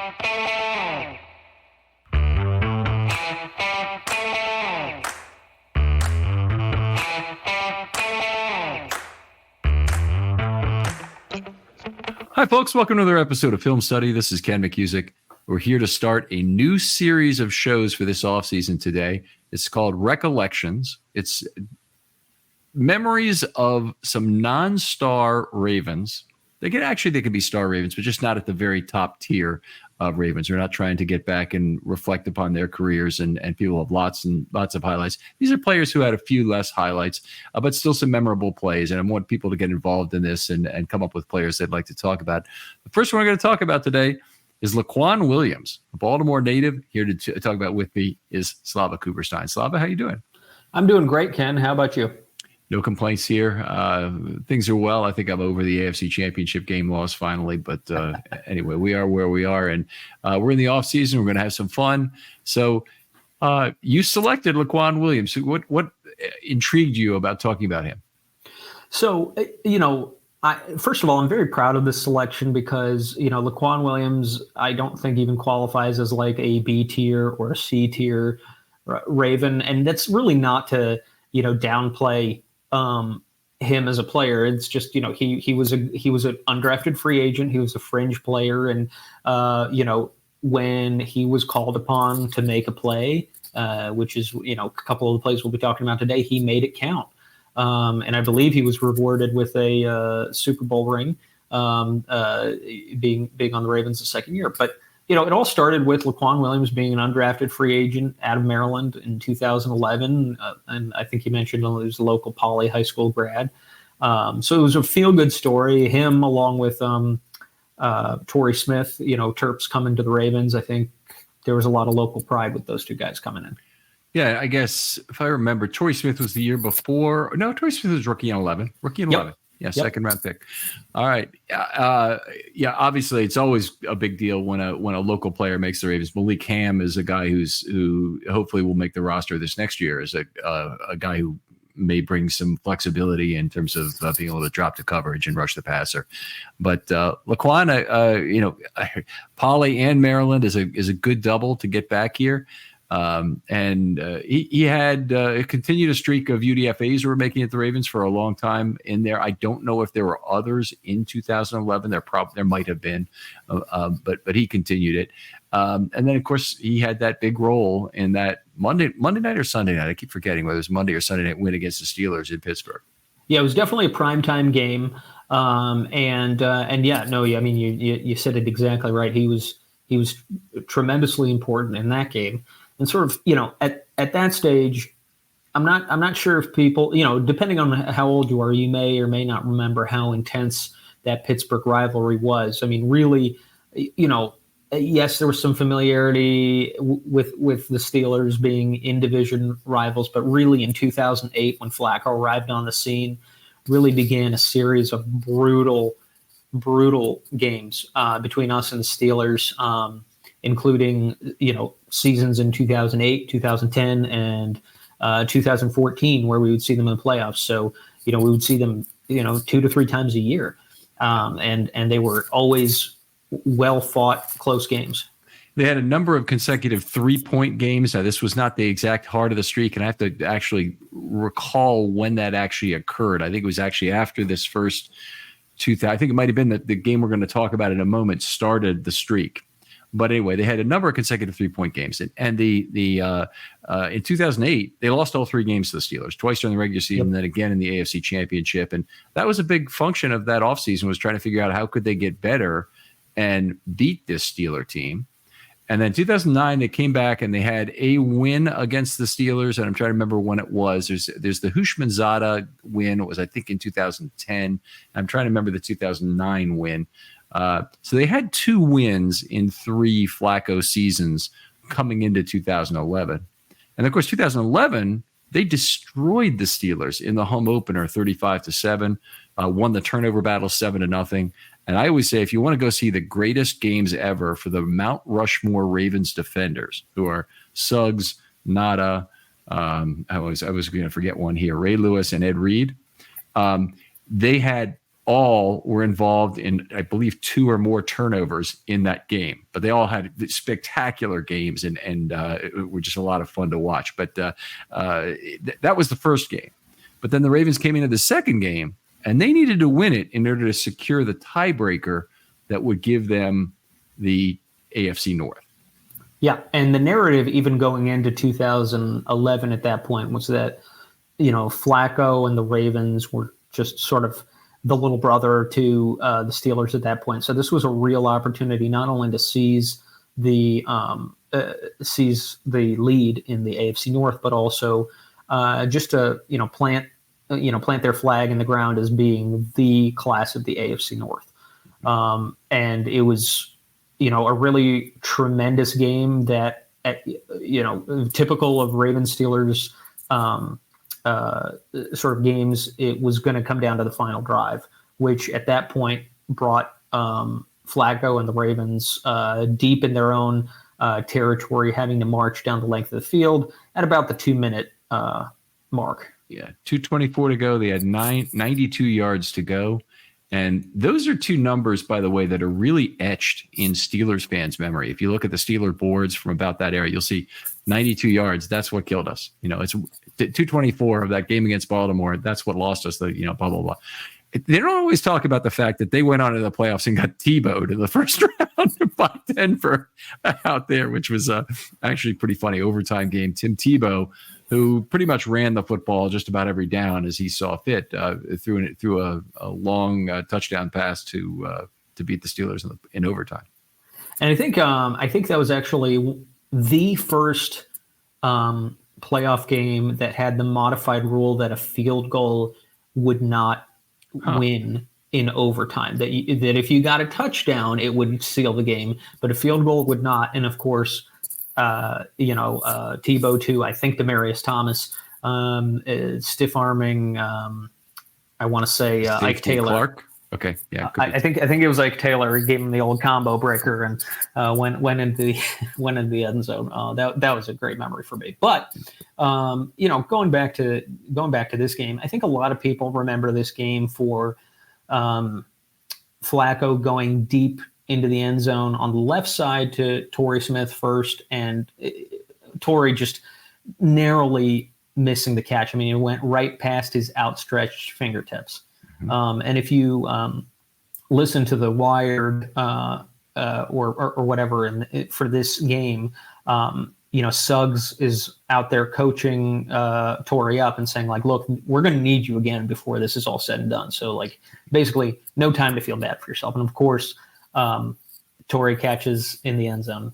Hi, folks. Welcome to another episode of Film Study. This is Ken McCusick. We're here to start a new series of shows for this offseason today. It's called Recollections. It's memories of some non-star Ravens. They could be star Ravens, but just not at the very top tier of Ravens. We're not trying to get back and reflect upon their careers, and people have lots and lots of highlights. These are players who had a few less highlights, but still some memorable plays. And I want people to get involved in this and come up with players they'd like to talk about. The first one we're going to talk about today is LaQuan Williams, a Baltimore native. Here to talk about with me is Slava Kuberstein. Slava, how you doing? I'm doing great, Ken. How about you? No complaints here. Things are well. I think I'm over the AFC Championship game loss finally. But anyway, we are where we are. And we're in the offseason. We're going to have some fun. So you selected LaQuan Williams. What intrigued you about talking about him? So, first of all, I'm very proud of this selection because, LaQuan Williams, I don't think even qualifies as like a B tier or a C tier Raven. And that's really not to, downplay him as a player. It's just, he was an undrafted free agent. He was a fringe player. And, when he was called upon to make a play, which is, a couple of the plays we'll be talking about today, he made it count. And I believe he was rewarded with a Super Bowl ring, being on the Ravens the second year. But, it all started with LaQuan Williams being an undrafted free agent out of Maryland in 2011. And I think you mentioned he was a local Poly high school grad. So it was a feel-good story. Him along with Torrey Smith, Terps coming to the Ravens. I think there was a lot of local pride with those two guys coming in. Yeah, I guess if I remember, Torrey Smith was the year before. No, Torrey Smith was rookie in 11. Yep. Yeah, second round pick. All right. Yeah, obviously it's always a big deal when a local player makes the Ravens. Malik Ham is a guy who hopefully will make the roster this next year. Is a guy who may bring some flexibility in terms of being able to drop the coverage and rush the passer. But LaQuan, Poly and Maryland is a good double to get back here. He had continued a streak of UDFAs who were making it the Ravens for a long time in there. I don't know if there were others in 2011. There might have been, but he continued it. And then, of course, he had that big role in that Monday night or Sunday night. I keep forgetting whether it was Monday or Sunday night win against the Steelers in Pittsburgh. Yeah, it was definitely a primetime game. You said it exactly right. He was tremendously important in that game. And sort of, at that stage, I'm not sure if people, depending on how old you are, you may or may not remember how intense that Pittsburgh rivalry was. I mean, really, yes, there was some familiarity with the Steelers being in division rivals, but really in 2008, when Flacco arrived on the scene, really began a series of brutal games between us and the Steelers. Including, seasons in 2008, 2010, and 2014, where we would see them in the playoffs. So, we would see them, 2 to 3 times a year. And they were always well-fought, close games. They had a number of consecutive 3-point games. Now, this was not the exact heart of the streak, and I have to actually recall when that actually occurred. I think it was actually after this first I think it might have been the game we're going to talk about in a moment started the streak. But anyway, they had a number of consecutive 3-point games, and in 2008 they lost all 3 games to the Steelers, twice during the regular season, and then again in the AFC Championship. And that was a big function of that offseason, was trying to figure out how could they get better and beat this Steeler team. And then 2009 they came back and they had a win against the Steelers, and I'm trying to remember when it was. There's the Hushmanzada win. It was, I think, in 2010. I'm trying to remember the 2009 win. So they had 2 wins in 3 Flacco seasons coming into 2011. And of course, 2011, they destroyed the Steelers in the home opener 35-7, won the turnover battle 7-0. And I always say, if you want to go see the greatest games ever for the Mount Rushmore Ravens defenders, who are Suggs, Nada, I was going to forget one here, Ray Lewis and Ed Reed, they had all were involved in, I believe, 2 or more turnovers in that game. But they all had spectacular games and it were just a lot of fun to watch. But that was the first game. But then the Ravens came into the second game, and they needed to win it in order to secure the tiebreaker that would give them the AFC North. Yeah, and the narrative even going into 2011 at that point was that, Flacco and the Ravens were just sort of the little brother to the Steelers at that point. So this was a real opportunity not only to seize the lead in the AFC North, but also just to plant their flag in the ground as being the class of the AFC North. And it was a really tremendous game that typical of Ravens Steelers sort of games. It was going to come down to the final drive, which at that point brought Flacco and the Ravens deep in their own territory, having to march down the length of the field at about the 2-minute mark. Yeah, 2:24 to go. They had 92 yards to go. And those are 2 numbers, by the way, that are really etched in Steelers fans' memory. If you look at the Steeler boards from about that era, you'll see 92 yards. That's what killed us. It's 2:24 of that game against Baltimore. That's what lost us. Blah, blah, blah. They don't always talk about the fact that they went on to the playoffs and got Tebowed in the first round by Denver out there, which was actually pretty funny overtime game. Tim Tebow, who pretty much ran the football just about every down as he saw fit, threw a long touchdown pass to beat the Steelers in overtime. And I think that was actually the first playoff game that had the modified rule that a field goal would not win in overtime. That if you got a touchdown, it would seal the game, but a field goal would not. And of course, Tebow to, I think, Demaryius Thomas, stiff arming. I want to say Ike Taylor. Clark. Okay, yeah. I think it was Ike Taylor. He gave him the old combo breaker and went into the end zone. That was a great memory for me. But going back to this game, I think a lot of people remember this game for Flacco going deep into the end zone on the left side to Torrey Smith first, and Torrey just narrowly missing the catch. I mean, it went right past his outstretched fingertips. And if you listen to the Wired or whatever for this game, Suggs is out there coaching Torrey up and saying, like, look, we're going to need you again before this is all said and done. So, like, basically no time to feel bad for yourself. And of course, Torrey catches in the end zone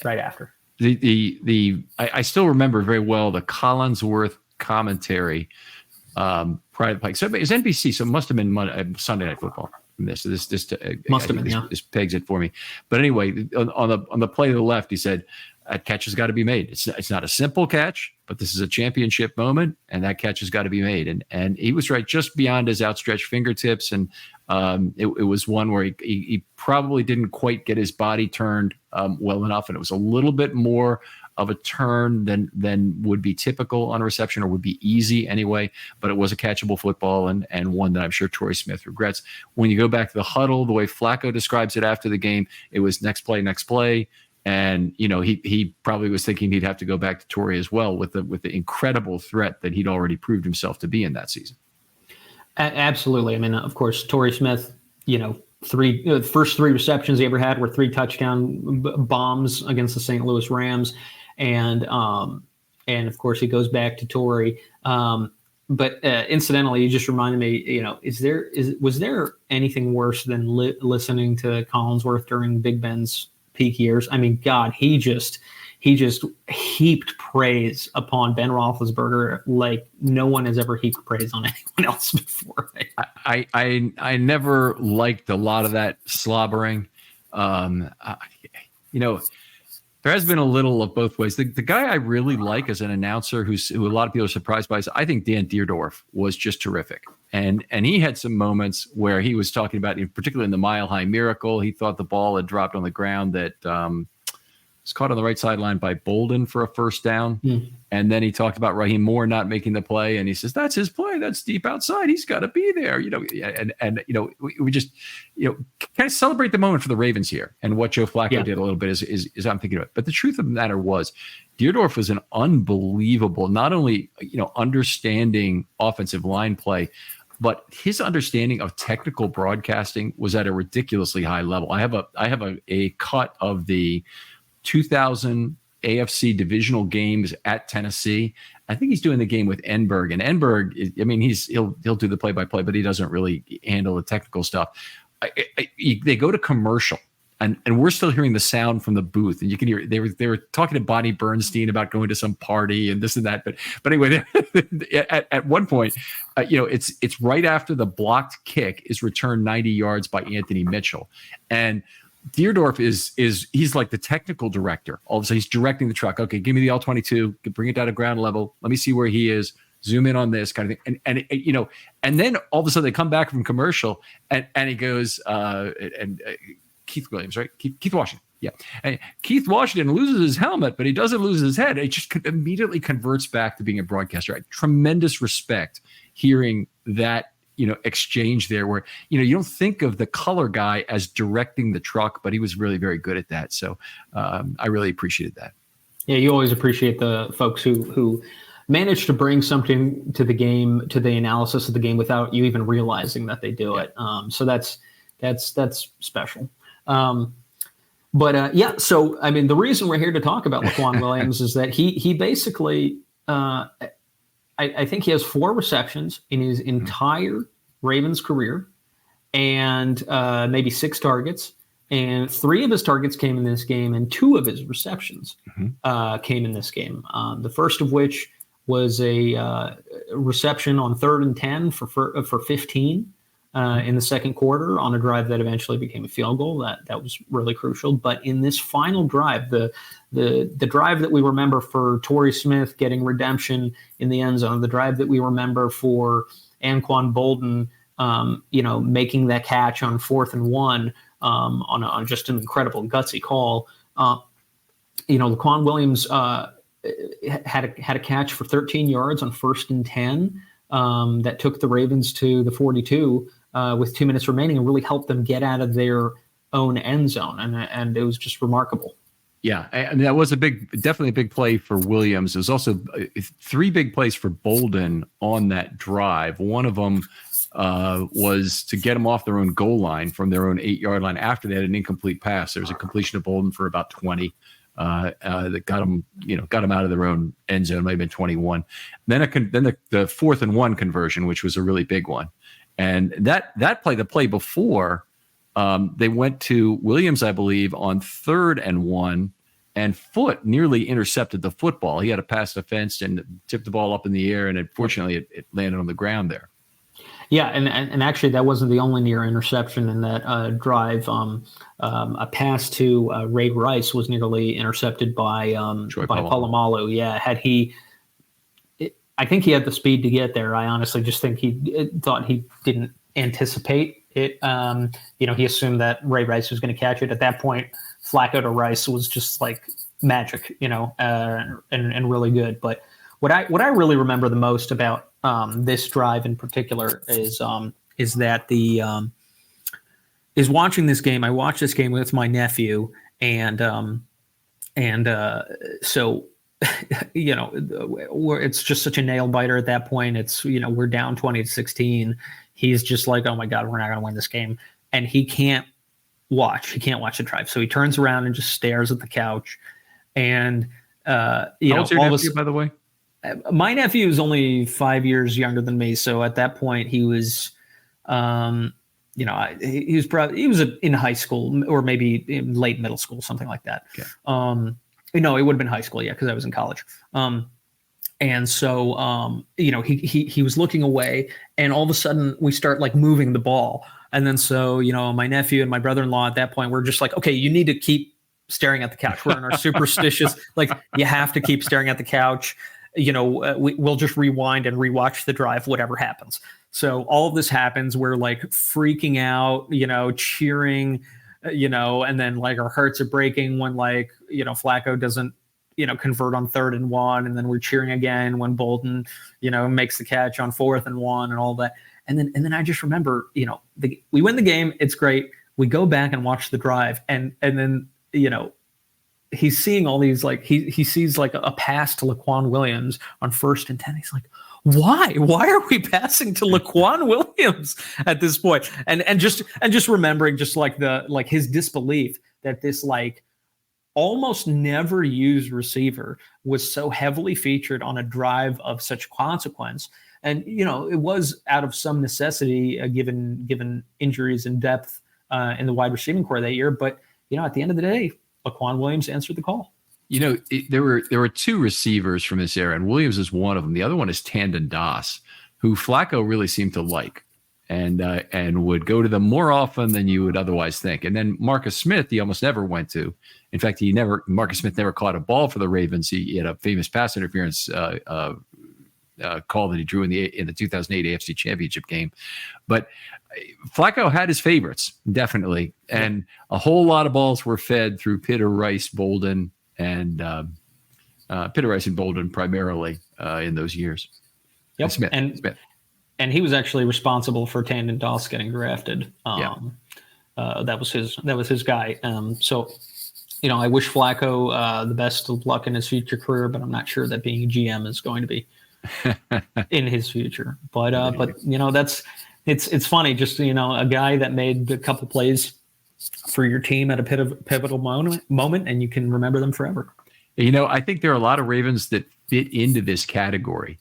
right after. I still remember very well the Collinsworth commentary prior to the Pike. So it was NBC, so it must have been Sunday Night Football. This must have been, yeah. This pegs it for me. But anyway, on the play to the left, he said, that catch has got to be made. It's not a simple catch, but this is a championship moment, and that catch has got to be made. And he was right just beyond his outstretched fingertips, and it was one where he probably didn't quite get his body turned well enough, and it was a little bit more of a turn than would be typical on a reception or would be easy anyway, but it was a catchable football and one that I'm sure Torrey Smith regrets. When you go back to the huddle, the way Flacco describes it after the game, it was next play. And, he probably was thinking he'd have to go back to Torrey as well with the incredible threat that he'd already proved himself to be in that season. Absolutely. I mean, of course, Torrey Smith, the first 3 receptions he ever had were 3 touchdown bombs against the St. Louis Rams. And of course he goes back to Torrey. But incidentally, you just reminded me, was there anything worse than listening to Collinsworth during Big Ben's peak years? I mean, God, he just heaped praise upon Ben Roethlisberger like no one has ever heaped praise on anyone else before. I never liked a lot of that slobbering. There has been a little of both ways. The guy I really like as an announcer who a lot of people are surprised by is I think Dan Deerdorf was just terrific. And he had some moments where he was talking about, particularly in the Mile High Miracle, he thought the ball had dropped on the ground that was caught on the right sideline by Bolden for a first down. And then he talked about Raheem Moore not making the play. And he says, that's his play. That's deep outside. He's got to be there. We just, kind of celebrate the moment for the Ravens here. And what Joe Flacco did a little bit is I'm thinking of it. But the truth of the matter was Deardorff was an unbelievable, not only, understanding offensive line play, but his understanding of technical broadcasting was at a ridiculously high level. I have a cut of the 2000 AFC divisional games at Tennessee. I think he's doing the game with Enberg, and Enberg, he'll do the play-by-play, but he doesn't really handle the technical stuff. They go to commercial, and we're still hearing the sound from the booth, and you can hear they were talking to Bonnie Bernstein about going to some party and this and that. But anyway, at one point, it's right after the blocked kick is returned 90 yards by Anthony Mitchell, and Deardorff he's like the technical director. All of a sudden, he's directing the truck. Okay, give me the L-22, bring it down to ground level. Let me see where he is. Zoom in on this kind of thing. And then all of a sudden they come back from commercial and he goes, Keith Williams, right? Keith Washington. Yeah. And Keith Washington loses his helmet, but he doesn't lose his head. It just immediately converts back to being a broadcaster. Tremendous respect hearing that, exchange there where, you don't think of the color guy as directing the truck, but he was really very good at that. So I really appreciated that. Yeah, you always appreciate the folks who manage to bring something to the game, to the analysis of the game without you even realizing that they do it. So that's special. So, I mean, the reason we're here to talk about LaQuan Williams is that he basically, I think he has 4 receptions in his entire Ravens career and maybe 6 targets. And 3 of his targets came in this game and 2 of his receptions came in this game. The first of which was a reception on 3rd and 10 for 15 in the second quarter on a drive that eventually became a field goal. That was really crucial. But in this final drive, the drive that we remember for Torrey Smith getting redemption in the end zone, the drive that we remember for Anquan Bolden, making that catch on 4th and 1 on just an incredible gutsy call. LaQuan Williams had a catch for 13 yards on 1st and 10 that took the Ravens to the 42 with 2 minutes remaining and really helped them get out of their own end zone. And it was just remarkable. Yeah, and that was definitely a big play for Williams. There was also 3 big plays for Bolden on that drive. One of them was to get them off their own goal line from their own 8-yard line after they had an incomplete pass. There was a completion to Bolden for about 20 that got them out of their own end zone, might have been 21. Then the 4th and 1 conversion, which was a really big one. And that play, the play before, they went to Williams, I believe, on 3rd and 1, and Foote nearly intercepted the football. He had a pass defense and tipped the ball up in the air, and unfortunately it landed on the ground there. Yeah, and actually that wasn't the only near interception in that drive. A pass to Ray Rice was nearly intercepted by Polamalu. Yeah, I think he had the speed to get there. I honestly just think he thought he didn't anticipate it. He assumed that Ray Rice was going to catch it. At that point, Flacco to Rice was just like magic, and really good. But what I really remember the most about this drive in particular is that is watching this game. I watched this game with my nephew, and so it's just such a nail biter at that point. It's we're down 20-16. He's just like, oh my God, we're not going to win this game, and he can't watch the drive. So he turns around and just stares at the couch, and How old's your nephew, by the way? My nephew is only 5 years younger than me, so at that point he was, he was in high school or maybe in late middle school, something like that. Okay. No, it would have been high school, yeah, because I was in college. And so, he was looking away, and all of a sudden we start like moving the ball, and then so my nephew and my brother-in-law at that point were just like, okay, you need to keep staring at the couch. We're in our superstitious, like you have to keep staring at the couch. We'll just rewind and rewatch the drive, whatever happens. So all of this happens. We're like freaking out, cheering, and then like our hearts are breaking when like, Flacco doesn't, convert on 3rd and 1, and then we're cheering again when Bolden, makes the catch on 4th and 1 and all that. And then I just remember, we win the game. It's great. We go back and watch the drive, and then, he's seeing all these, like, he sees like a pass to LaQuan Williams on 1st and 10. He's like, why are we passing to LaQuan Williams at this point? And just remembering just like his disbelief that this like almost never used receiver was so heavily featured on a drive of such consequence. And, it was out of some necessity, given injuries and depth in the wide receiving core that year. But, at the end of the day, LaQuan Williams answered the call. There were 2 receivers from this era, and Williams is one of them. The other one is Tandon Das, who Flacco really seemed to like and would go to them more often than you would otherwise think. And then Marcus Smith, he almost never went to. In fact, Marcus Smith never caught a ball for the Ravens. He had a famous pass interference call that he drew in the 2008 AFC Championship game. But Flacco had his favorites, definitely. And a whole lot of balls were fed through Pitter, Rice, Bolden, and Pitter, Rice, and Bolden primarily in those years. Yep. Smith. And he was actually responsible for Tandon Doss getting drafted. That was his guy. So, I wish Flacco the best of luck in his future career, but I'm not sure that being a GM is going to be in his future. But it's funny, just a guy that made a couple plays for your team at a pivotal moment, and you can remember them forever. I think there are a lot of Ravens that fit into this category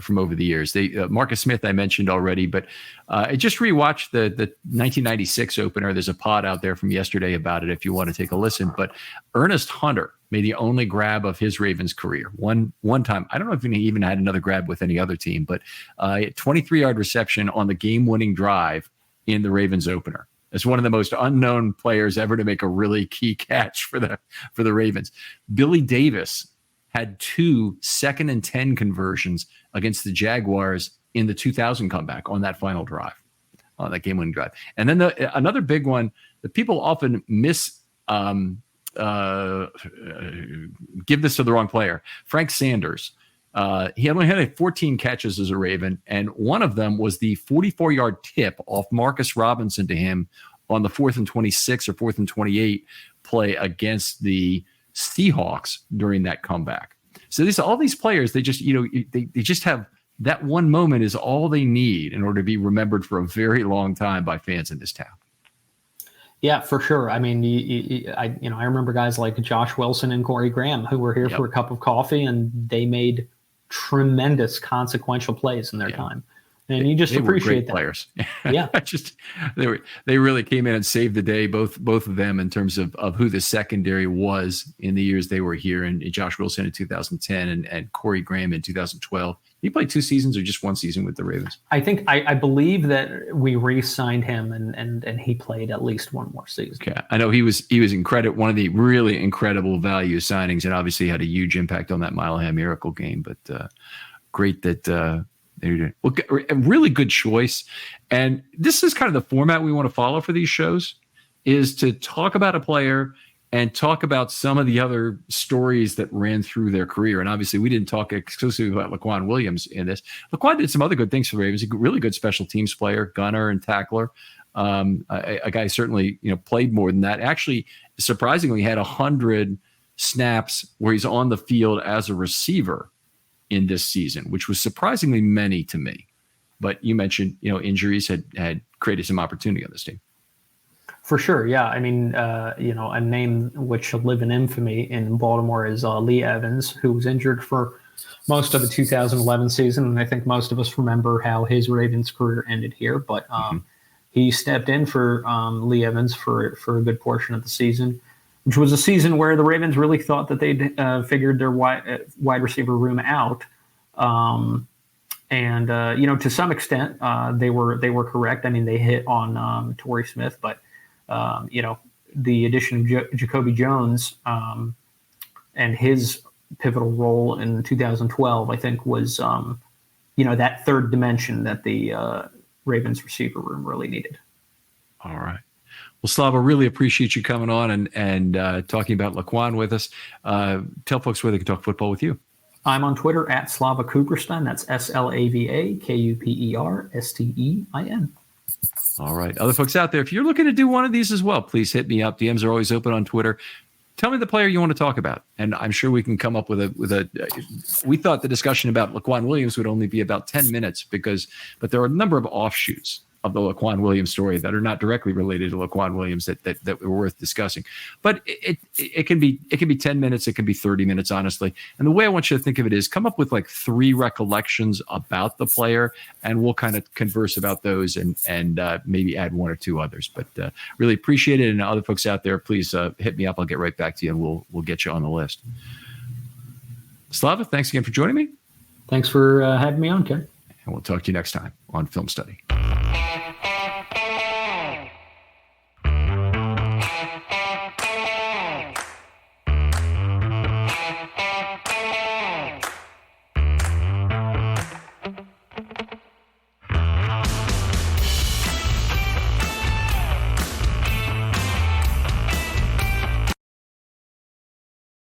from over the years. Marcus Smith I mentioned already, but I just rewatched the 1996 opener. There's a pod out there from yesterday about it if you want to take a listen. But Ernest Hunter made the only grab of his Ravens career one time. I don't know if he even had another grab with any other team, but 23-yard reception on the game-winning drive in the Ravens opener. It's one of the most unknown players ever to make a really key catch for the Ravens. Billy Davis had 2 2nd and 10 conversions against the Jaguars in the 2000 comeback on that final drive, on that game-winning drive. And then another big one that people often give this to the wrong player, Frank Sanders. He only had 14 catches as a Raven, and one of them was the 44-yard tip off Marcus Robinson to him on the 4th and 26 or 4th and 28 play against the Seahawks during that comeback. So all these players, they just, they just have that one moment is all they need in order to be remembered for a very long time by fans in this town. Yeah, for sure. I mean, I remember guys like Josh Wilson and Corey Graham who were here for a cup of coffee, and they made tremendous consequential plays in their time. And you just appreciate that. Players. Yeah. They really came in and saved the day, both of them, in terms of who the secondary was in the years they were here, and Josh Wilson in 2010 and Corey Graham in 2012. He played 2 seasons or just 1 season with the Ravens? I believe that we re-signed him and he played at least 1 more season. Okay. I know he was one of the really incredible value signings, and obviously had a huge impact on that Mile High Miracle game, but great that well, a really good choice. And this is kind of the format we want to follow for these shows, is to talk about a player and talk about some of the other stories that ran through their career. And obviously we didn't talk exclusively about LaQuan Williams in this. LaQuan did some other good things for the Ravens. A really good special teams player, gunner and tackler. A guy certainly, played more than that. Actually, surprisingly, had 100 snaps where he's on the field as a receiver in this season, which was surprisingly many to me. But you mentioned, injuries had created some opportunity on this team. For sure, yeah. I mean, a name which should live in infamy in Baltimore is Lee Evans, who was injured for most of the 2011 season, and I think most of us remember how his Ravens career ended here. But he stepped in for Lee Evans for a good portion of the season, which was a season where the Ravens really thought that they'd figured their wide receiver room out. To some extent, they were correct. I mean, they hit on Torrey Smith, but the addition of Jacoby Jones and his pivotal role in 2012, I think, was that third dimension that the Ravens receiver room really needed. All right. Well, Slava, really appreciate you coming on and talking about LaQuan with us. Tell folks where they can talk football with you. I'm on Twitter at Slava Kuperstein. That's SLAVAKUPERSTEIN. All right. Other folks out there, if you're looking to do one of these as well, please hit me up. DMs are always open on Twitter. Tell me the player you want to talk about, and I'm sure we can come up with a. We thought the discussion about LaQuan Williams would only be about 10 minutes but there are a number of offshoots of the LaQuan Williams story that are not directly related to LaQuan Williams that were worth discussing. But it can be 10 minutes, it can be 30 minutes, honestly. And the way I want you to think of it is come up with like 3 recollections about the player, and we'll kind of converse about those and maybe add 1 or 2 others. But really appreciate it. And other folks out there, please hit me up. I'll get right back to you, and we'll get you on the list. Slava, thanks again for joining me. Thanks for having me on, Ken. And we'll talk to you next time on Film Study.